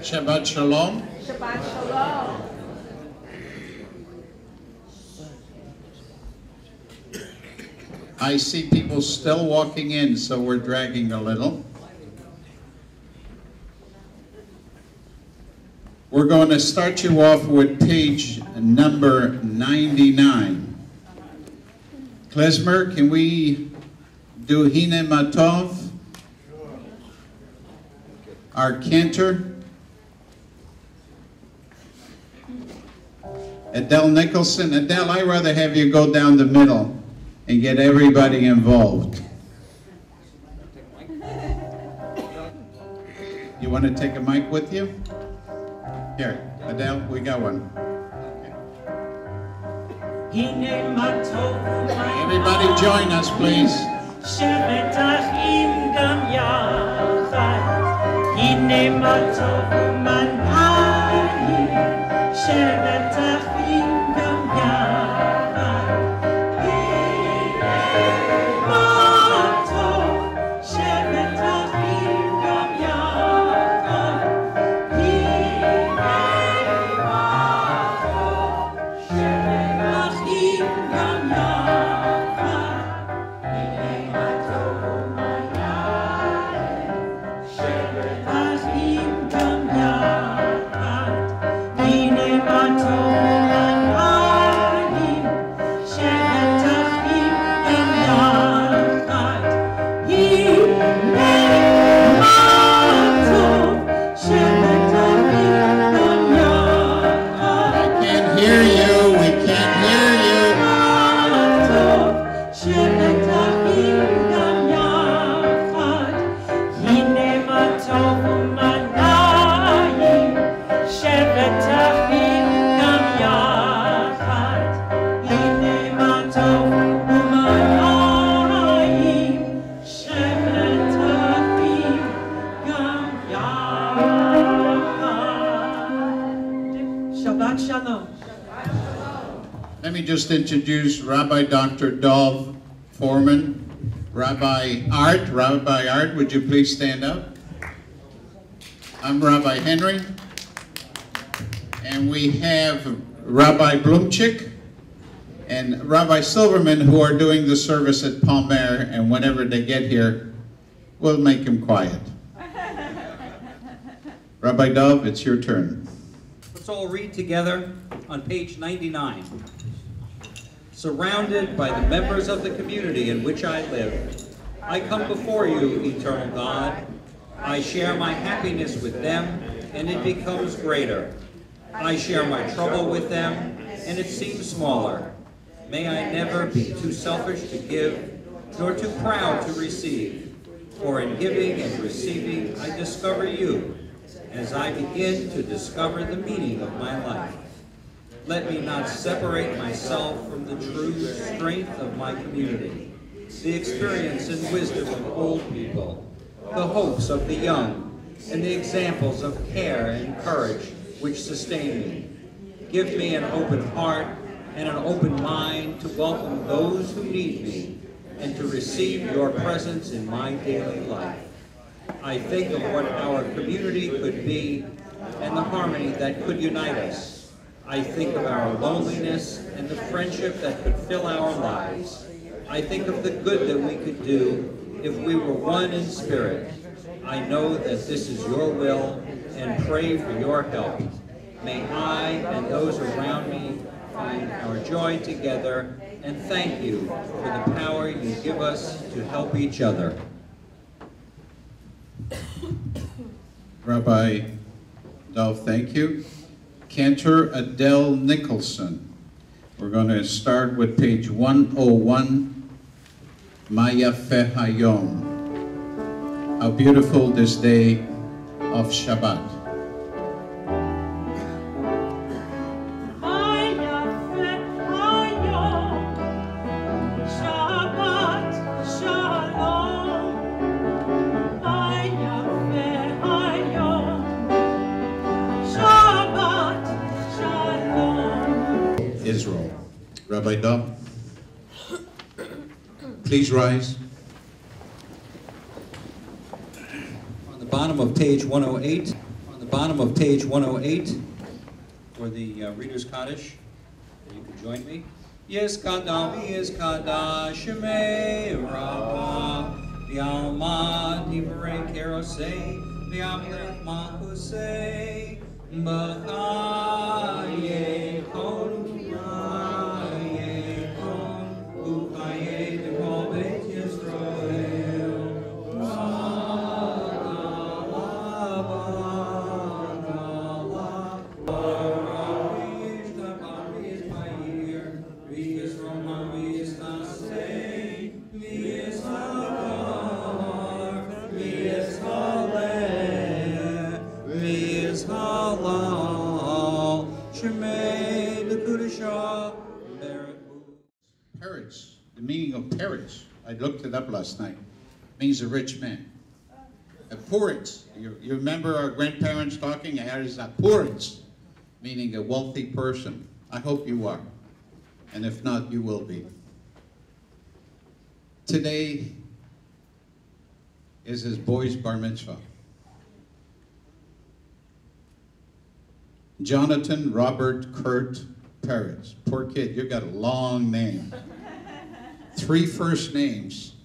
Shabbat Shalom. Shabbat Shalom. I see people still walking in, so we're dragging a little. We're going to start you off with page number 99. Klezmer, can we do Hine Matov? Our cantor. Adele Nicholson. Adele, I'd rather have you go down the middle and get everybody involved. You want to take a mic with you? Here, Adele, we got one. Everybody join us, please. Let me just introduce Rabbi Dr. Dov Foreman, Rabbi Art. Rabbi Art, would you please stand up? I'm Rabbi Henry, and we have Rabbi Blumchik and Rabbi Silverman, who are doing the service at Palmer, and whenever they get here, we'll make them quiet. Rabbi Dov, it's your turn. Let's all read together on page 99. Surrounded by the members of the community in which I live, I come before you, eternal God. I share my happiness with them, and it becomes greater. I share my trouble with them, and it seems smaller. May I never be too selfish to give, nor too proud to receive. For in giving and receiving, I discover you, as I begin to discover the meaning of my life. Let me not separate myself from the true strength of my community, the experience and wisdom of old people, the hopes of the young, and the examples of care and courage which sustain me. Give me an open heart and an open mind to welcome those who need me and to receive your presence in my daily life. I think of what our community could be and the harmony that could unite us. I think of our loneliness and the friendship that could fill our lives. I think of the good that we could do if we were one in spirit. I know that this is your will and pray for your help. May I and those around me find our joy together, and thank you for the power you give us to help each other. Rabbi Dov, thank you. Cantor Adele Nicholson. We're going to start with page 101, Maya Hayom. How beautiful this day of Shabbat. Israel. Rabbi Dov, please rise. bottom of page 108. On the bottom of page 108 for the Reader's Kaddish. You can join me. Yes, Kadam, yes, Kadash, Shemei, Rabba, V'alma, Divrei Kerosei, V'amlech Mahusei, B'chaye Kon, Uchaye Kon, Uchaye Dekol Beit Yisrael, Peretz, the meaning of Peretz, I looked it up last night, means a rich man. A Puritz, you remember our grandparents talking? There is a Puritz, meaning a wealthy person. I hope you are, and if not, you will be. Today is his boy's bar mitzvah. Jonathan Robert Kurt Peretz. Poor kid, you got a long name. 3 first names.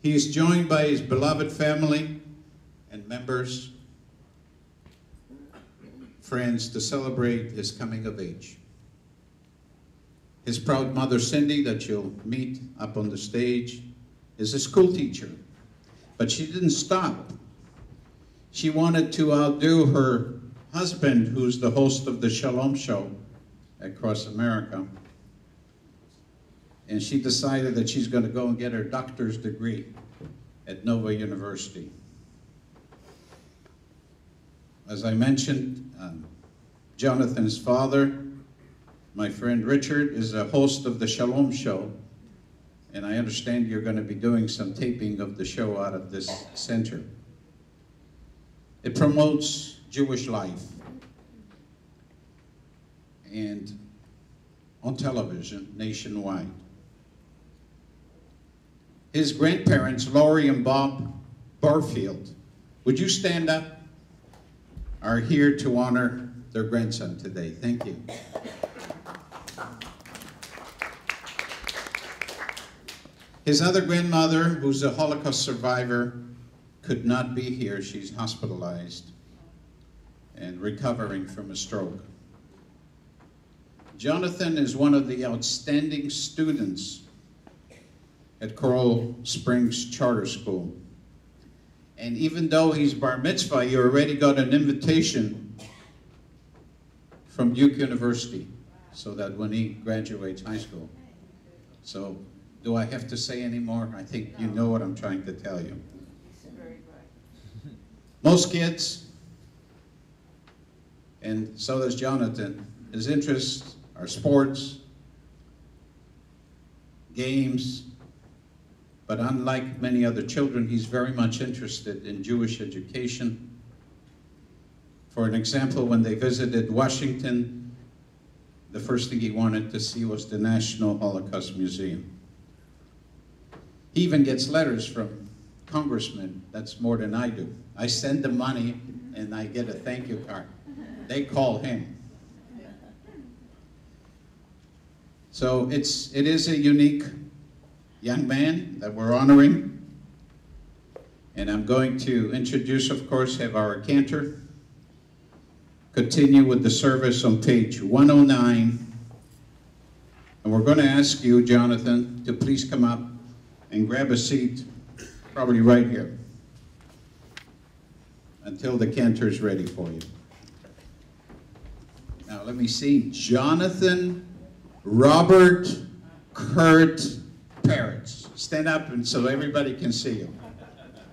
He is joined by his beloved family and members, friends, to celebrate his coming of age. His proud mother, Cindy, that you'll meet up on the stage, is a school teacher. But she didn't stop. She wanted to outdo her husband, who's the host of the Shalom Show across America. And she decided that she's going to go and get her doctor's degree at Nova University. As I mentioned, Jonathan's father, my friend Richard, is a host of the Shalom Show. And I understand you're going to be doing some taping of the show out of this center. It promotes Jewish life. And on television, nationwide. His grandparents, Laurie and Bob Barfield, would you stand up? Are here to honor their grandson today. Thank you. His other grandmother, who's a Holocaust survivor, could not be here. She's hospitalized and recovering from a stroke. Jonathan is one of the outstanding students at Coral Springs Charter School. And even though he's bar mitzvah, you already got an invitation from Duke University so that when he graduates high school. So do I have to say any more? I think you know what I'm trying to tell you. Most kids, and so does Jonathan, his interests are sports, games, but unlike many other children, he's very much interested in Jewish education. For an example, when they visited Washington, the first thing he wanted to see was the National Holocaust Museum. He even gets letters from congressmen. That's more than I do. I send them money and I get a thank you card. They call him. So it is a unique young man that we're honoring. And I'm going to introduce, of course, have our cantor continue with the service on page 109. And we're going to ask you, Jonathan, to please come up and grab a seat, probably right here, until the cantor is ready for you. Now let me see, Jonathan Robert Kurt Peretz. Stand up and so everybody can see you.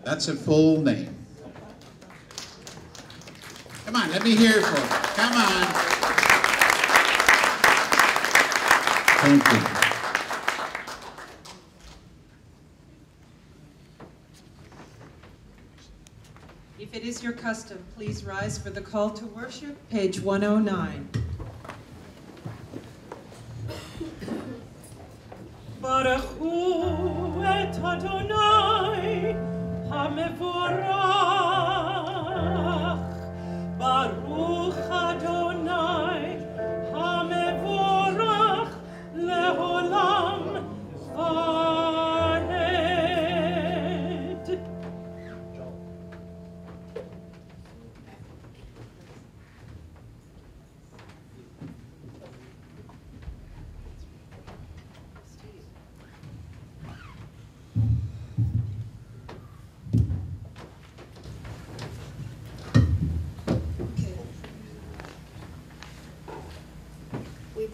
That's a full name. Come on, let me hear it for you. Come on. Thank you. If it is your custom, please rise for the call to worship, page 109. Baruch hu et Adonai,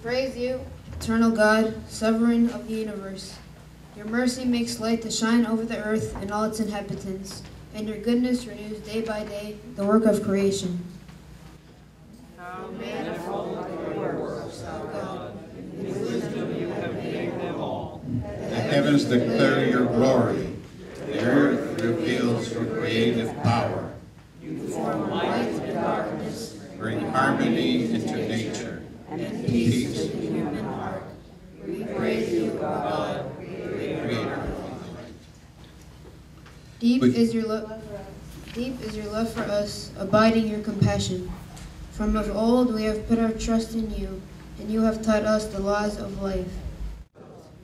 praise you, eternal God, sovereign of the universe. Your mercy makes light to shine over the earth and all its inhabitants, and your goodness renews day by day the work of creation. How manifold are your works, O God. In wisdom you have made them all. The heavens declare your glory. The earth reveals your creative power. You form light and darkness, Bring harmony into nature and peace to the human heart. We praise you, O God, Creator. Deep is your love for us, abiding your compassion. From of old we have put our trust in you, and you have taught us the laws of life.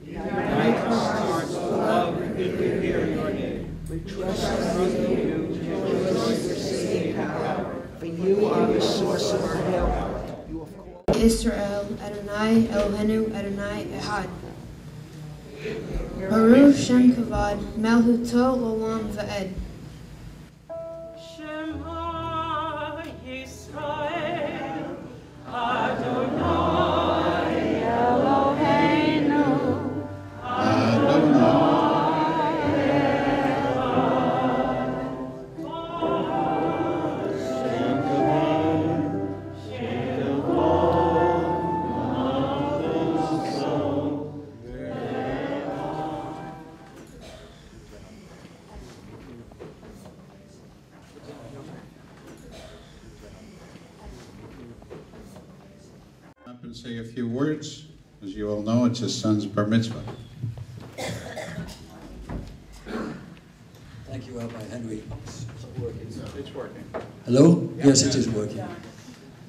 Unite our hearts to love and revere your name. We trust in you to rejoice your saving power. For you are the source of our help. You have called Israel, Adonai, Eloheinu, Adonai, Ehad. Baruch Shem Kavod, Malchuto L'olam Va'ed. Shema Yisrael, Adonai Eloheinu, Up and say a few words. As you all know, it's his son's bar mitzvah. Thank you, Rabbi Henry. It's working. Hello? Yes, it is working.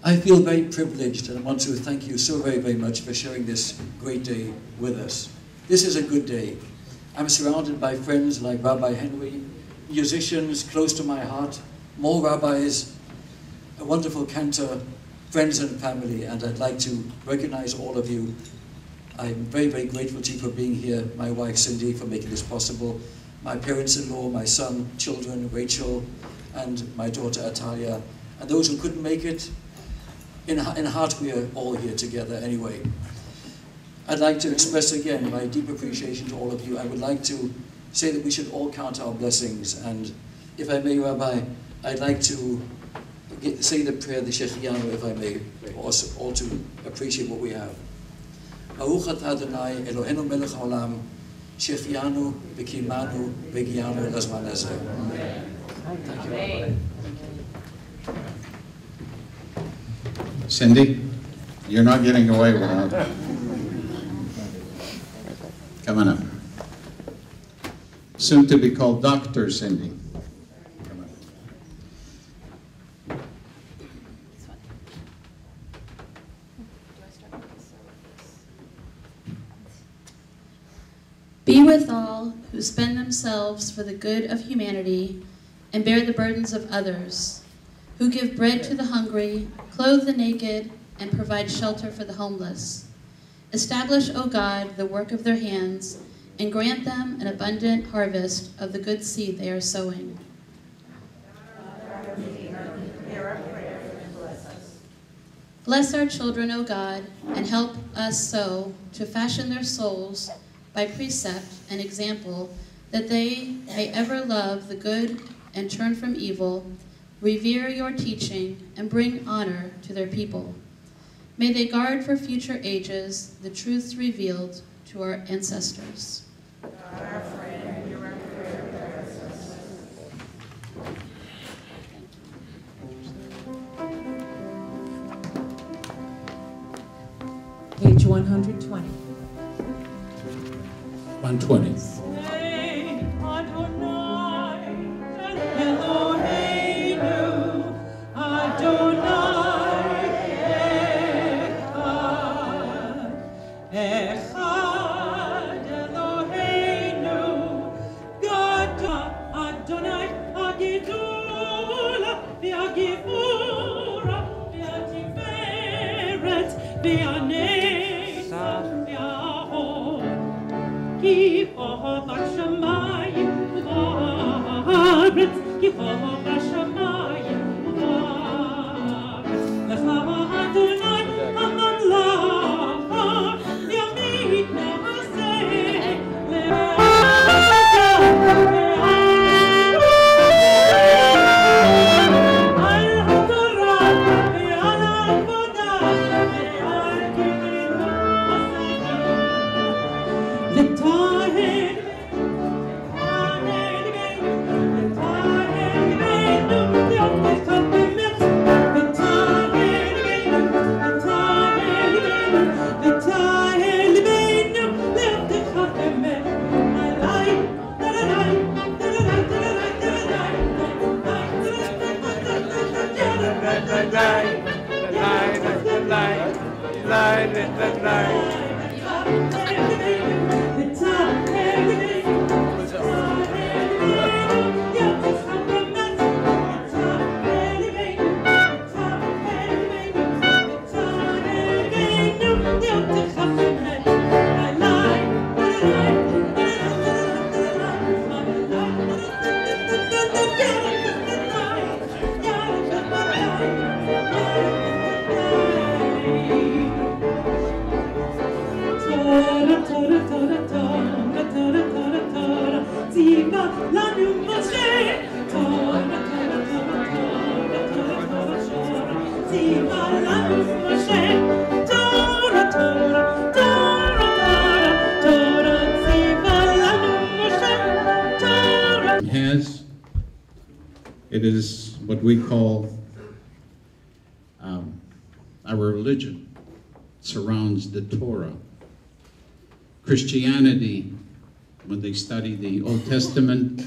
I feel very privileged, and I want to thank you so very, very much for sharing this great day with us. This is a good day. I'm surrounded by friends like Rabbi Henry, musicians close to my heart, more rabbis, a wonderful cantor, friends and family, and I'd like to recognize all of you. I'm very, very grateful to you for being here, my wife Cindy for making this possible, my parents-in-law, my son, children, Rachel, and my daughter Atalia, and those who couldn't make it. In heart, we are all here together anyway. I'd like to express again my deep appreciation to all of you. I would like to say that we should all count our blessings, and if I may, Rabbi, I'd like to say the prayer, the Shechianu, if I may, also all to appreciate what we have. Baruch atah Adonai Eloheinu melech haolam, Shechianu v'kimanu v'gianu lazman hazeh. Thank you, Rabbi. Cindy, you're not getting away with it. Come on up. Soon to be called Dr. Cindy. Come on. Be with all who spend themselves for the good of humanity and bear the burdens of others, who give bread to the hungry, clothe the naked, and provide shelter for the homeless. Establish, O God, the work of their hands, and grant them an abundant harvest of the good seed they are sowing. Bless our children, O God, and help us so to fashion their souls by precept and example, that they may ever love the good and turn from evil, revere your teaching, and bring honor to their people. May they guard for future ages the truths revealed to our ancestors. Page 120. 120. Keep in the night. It is what we call our religion. It surrounds the Torah. Christianity, when they study the Old Testament,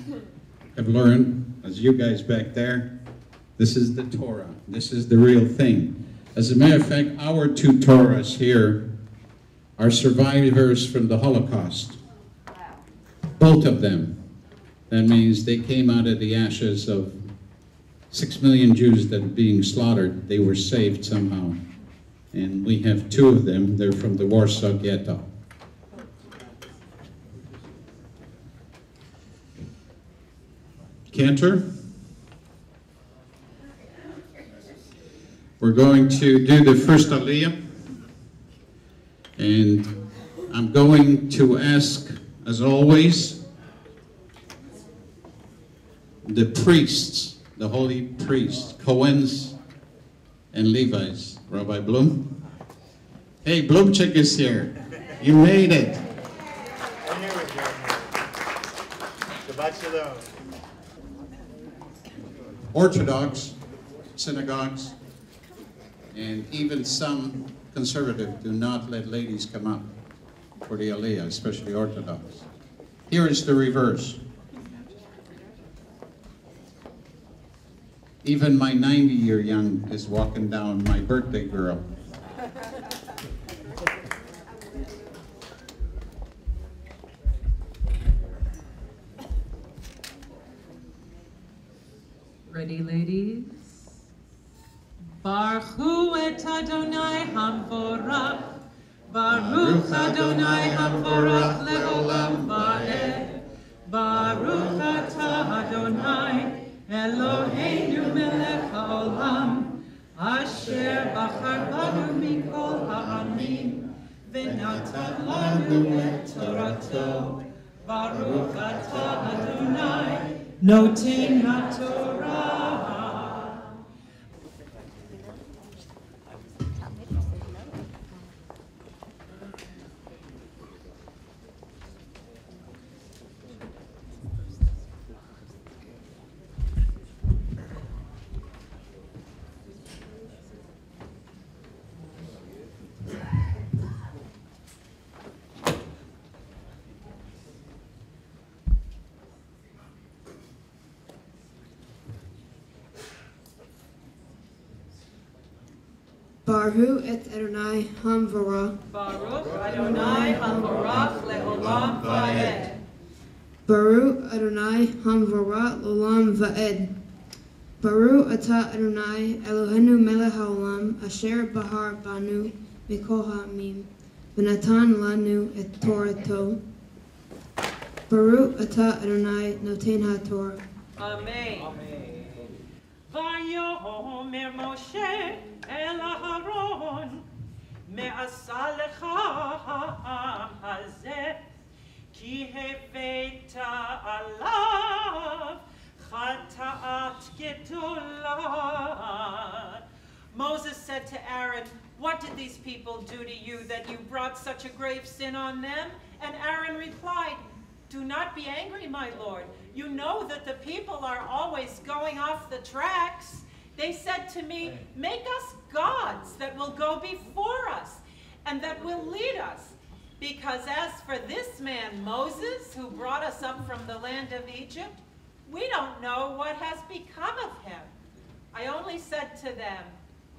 have learned, as you guys back there, this is the Torah. This is the real thing. As a matter of fact, our two Torahs here are survivors from the Holocaust. Both of them. That means they came out of the ashes of 6 million Jews that were being slaughtered. They were saved somehow. And we have two of them. They're from the Warsaw Ghetto. Cantor. We're going to do the first Aliyah. And I'm going to ask, as always, the priests, the holy priests, Cohens and Levites. Rabbi Blum? Hey, Blumchik is here. You made it. I knew it, Jeremy. Shabbat Shalom. Orthodox synagogues and even some conservative do not let ladies come up for the Aliyah, especially Orthodox. Here is the reverse. Even my 90-year young is walking down, my birthday girl. Ready, ladies? Baruch hu et Adonai Hamvorach, Baruch Adonai Hamvorach le'olam va'ed, Baruch atah Adonai Eloheinu melech haolam, asher bachar banu mikol ha'amim, v'natan lanu et Torato, Baruch atah Adonai Noten HaTorah. Baruch et Adonai Hamvorach. Baruch Adonai Hamvorach le'olam va'ed. Baruch Adonai Hamvorach l'olam va'ed. Baruch atah Adonai Eloheinu melech haolam, asher bahar banu mikol ha'amim, v'natan lanu et Torato. Baruch atah Adonai Noten HaTorah. Amen. ויאמר משה אל אהרון, מעשה לך העם הזה, כי הבאת עליו חטאת גדולה. Moses said to Aaron, "What did these people do to you that you brought such a grave sin on them?" And Aaron replied, "Do not be angry, my Lord. You know that the people are always going off the tracks. They said to me, 'Make us gods that will go before us and that will lead us.' Because as for this man Moses, who brought us up from the land of Egypt, we don't know what has become of him." I only said to them,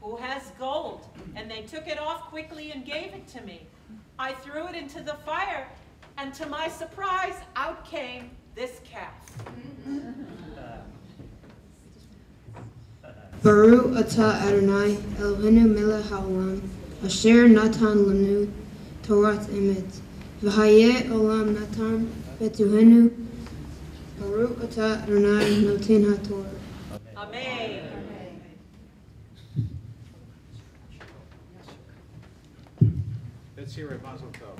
Who has gold? And they took it off quickly and gave it to me. I threw it into the fire, and to my surprise, out came this calf. Baruch atah Adonai Eloheinu melech haolam asher natan lanu Torat emet v'hayeh olam natan betuhenu Baruch atah Adonai noten haTorah. Amen. Let's hear it, Mazel Tov.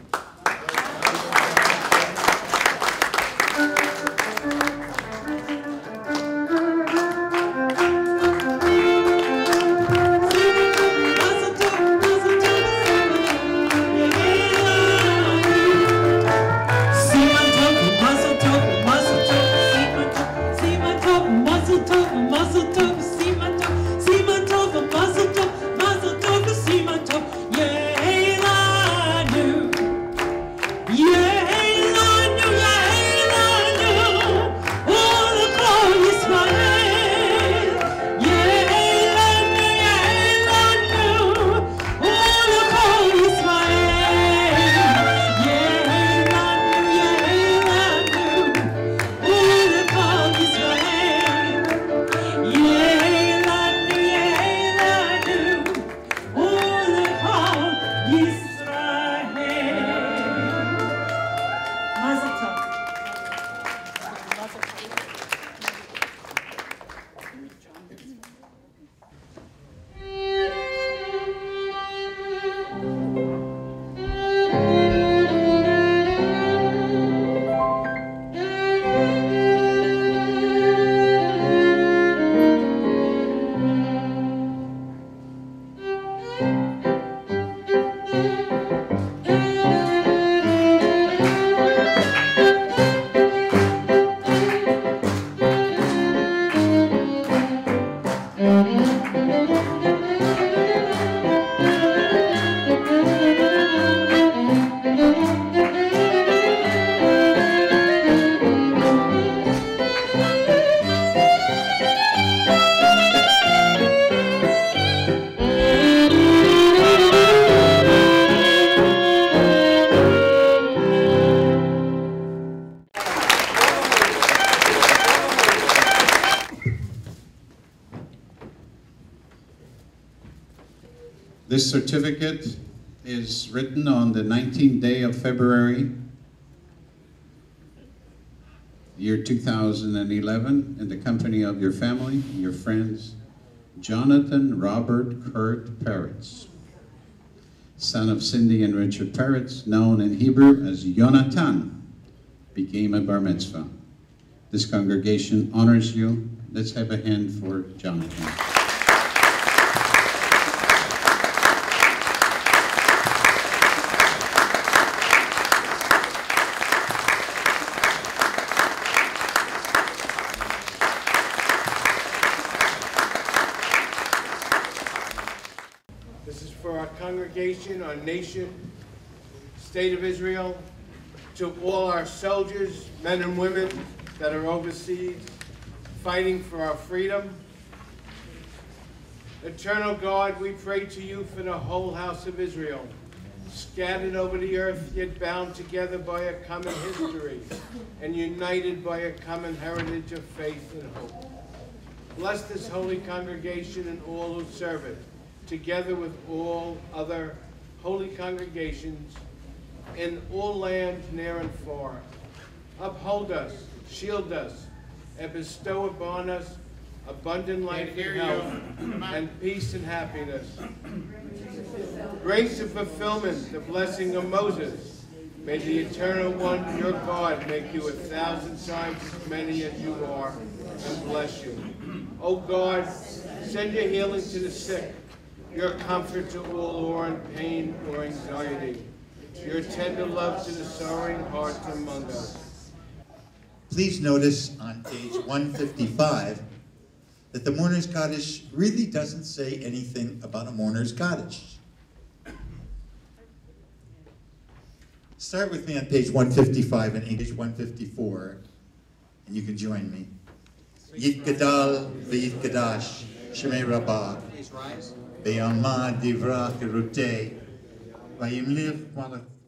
This certificate is written on the 19th day of February, year 2011, in the company of your family, your friends, Jonathan Robert Kurt Peretz, son of Cindy and Richard Peretz, known in Hebrew as Yonatan, became a bar mitzvah. This congregation honors you. Let's have a hand for Jonathan. Congregation, our nation, state of Israel, to all our soldiers, men and women that are overseas, fighting for our freedom. Eternal God, we pray to you for the whole house of Israel, scattered over the earth, yet bound together by a common history and united by a common heritage of faith and hope. Bless this holy congregation and all who serve it, together with all other holy congregations in all lands near and far. Uphold us, shield us, and bestow upon us abundant life and health, and peace and happiness. Grace and fulfillment, the blessing of Moses. May the Eternal One, your God, make you 1,000 times as many as you are, and bless you. O God, send your healing to the sick, your comfort to all who are in pain or anxiety, your tender love to the sorrowing heart among us. Please notice on page 155 that the mourner's cottage really doesn't say anything about a mourner's cottage. Start with me on page 155 and page 154, and you can join me. Yit Gadal v'Yit Gadash Shemei Rabbah. Please rise. Be'alma divra kerutei. Vayimlich malach